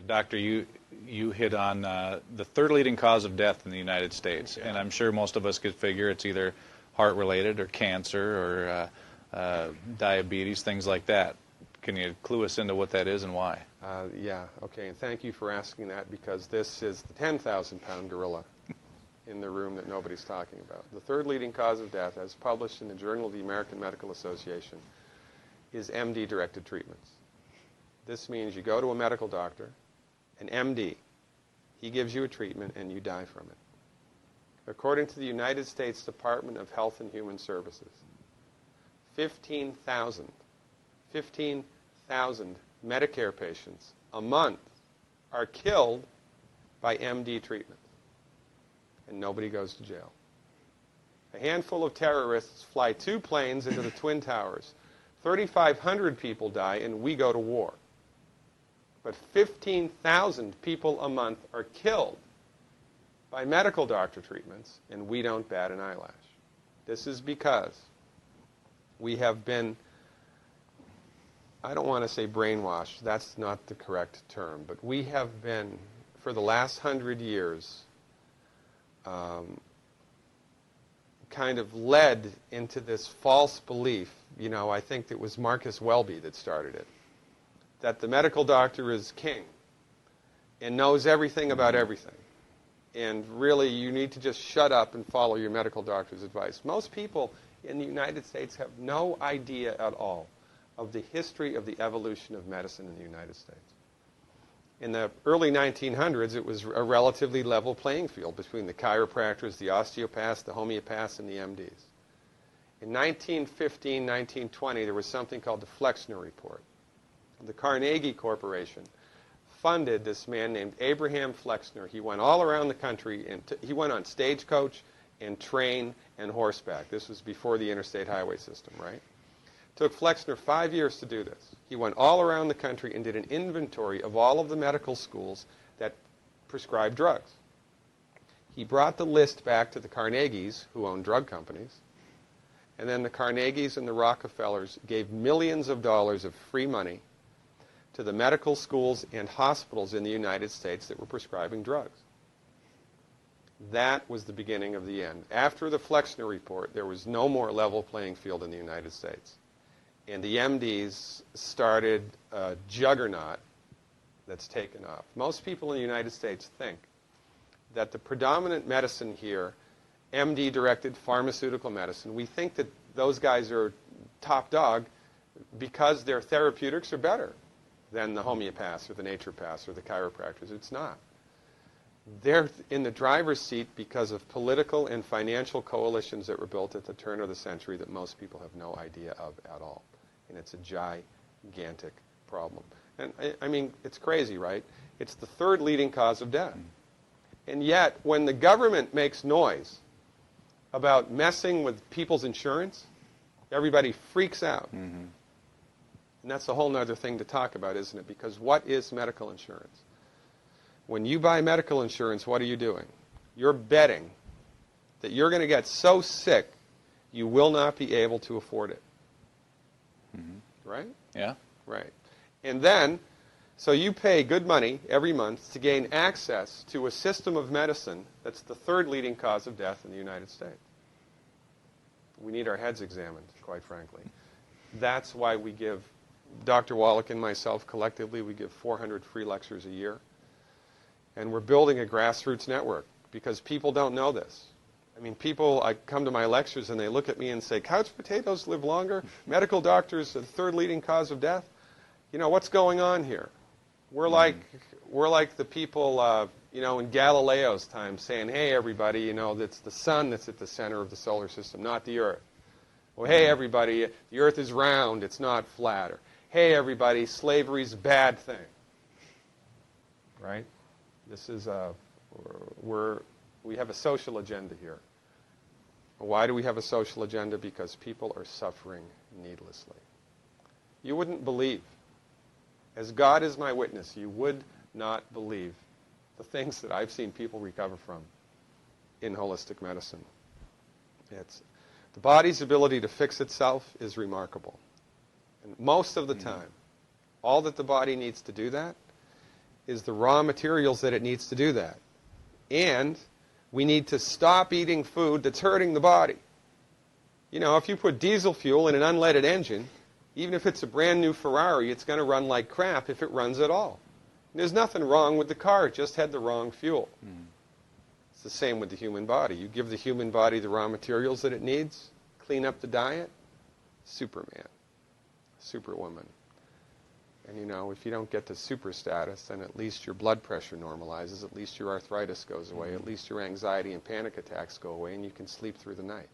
Doctor, you hit on the third leading cause of death in the United States, and I'm sure most of us could figure it's either heart-related or cancer or diabetes, things like that. Can you clue us into what that is and why? Yeah, okay, and thank you for asking that, because this is the 10,000-pound gorilla in the room that nobody's talking about. The third leading cause of death, as published in the Journal of the American Medical Association, is MD-directed treatments. This means you go to a medical doctor, an MD. He gives you a treatment and you die from it. According to the United States Department of Health and Human Services, 15,000 Medicare patients a month are killed by MD treatment, and nobody goes to jail. A handful of terrorists fly 2 planes into the Twin Towers. 3,500 people die, and we go to war. But 15,000 people a month are killed by medical doctor treatments, and we don't bat an eyelash. This is because we have been, I don't want to say brainwashed, that's not the correct term, but we have been, for the last 100 years, kind of led into this false belief. You know, I think it was Marcus Welby that started it, that the medical doctor is king and knows everything about everything. And really, you need to just shut up and follow your medical doctor's advice. Most people in the United States have no idea at all of the history of the evolution of medicine in the United States. In the early 1900s, it was a relatively level playing field between the chiropractors, the osteopaths, the homeopaths, and the MDs. In 1915, 1920, there was something called the Flexner Report. The Carnegie Corporation funded this man named Abraham Flexner. He went all around the country, and he went on stagecoach and train and horseback. This was before the interstate highway system, right? It took Flexner 5 years to do this. He went all around the country and did an inventory of all of the medical schools that prescribed drugs. He brought the list back to the Carnegies, who owned drug companies, and then the Carnegies and the Rockefellers gave millions of dollars of free money to the medical schools and hospitals in the United States that were prescribing drugs. That was the beginning of the end. After the Flexner Report, there was no more level playing field in the United States. And the MDs started a juggernaut that's taken off. Most people in the United States think that the predominant medicine here, MD-directed pharmaceutical medicine, we think that those guys are top dog because their therapeutics are better than the homeopaths or the naturopaths or the chiropractors. It's not. They're in the driver's seat because of political and financial coalitions that were built at the turn of the century that most people have no idea of at all. And it's a gigantic problem. And I mean, it's crazy, right? It's the third leading cause of death. And yet, when the government makes noise about messing with people's insurance, everybody freaks out. Mm-hmm. And that's a whole other thing to talk about, isn't it? Because what is medical insurance? When you buy medical insurance, what are you doing? You're betting that you're going to get so sick you will not be able to afford it. Mm-hmm. Right? Yeah. Right. And then, so you pay good money every month to gain access to a system of medicine that's the third leading cause of death in the United States. We need our heads examined, quite frankly. That's why we give, Dr. Wallach and myself collectively, we give 400 free lectures a year. And we're building a grassroots network because people don't know this. I mean, people, I come to my lectures and they look at me and say, couch potatoes live longer? Medical doctors are the third leading cause of death? You know, what's going on here? We're like the people, you know, in Galileo's time saying, hey, everybody, you know, it's the sun that's at the center of the solar system, not the Earth. Well, hey, everybody, the Earth is round, it's not flat. Or, hey, everybody, slavery's a bad thing. Right? This is we have a social agenda here. Why do we have a social agenda? Because people are suffering needlessly. You wouldn't believe, as God is my witness, you would not believe the things that I've seen people recover from in holistic medicine. The body's ability to fix itself is remarkable. And most of the time, all that the body needs to do that is the raw materials that it needs to do that. And we need to stop eating food that's hurting the body. You know, if you put diesel fuel in an unleaded engine, even if it's a brand new Ferrari, it's going to run like crap if it runs at all. And there's nothing wrong with the car, it just had the wrong fuel. It's the same with the human body. You give the human body the raw materials that it needs, clean up the diet, Superman, Superwoman. And you know, if you don't get to super status, then at least your blood pressure normalizes, at least your arthritis goes away, at least your anxiety and panic attacks go away, and you can sleep through the night.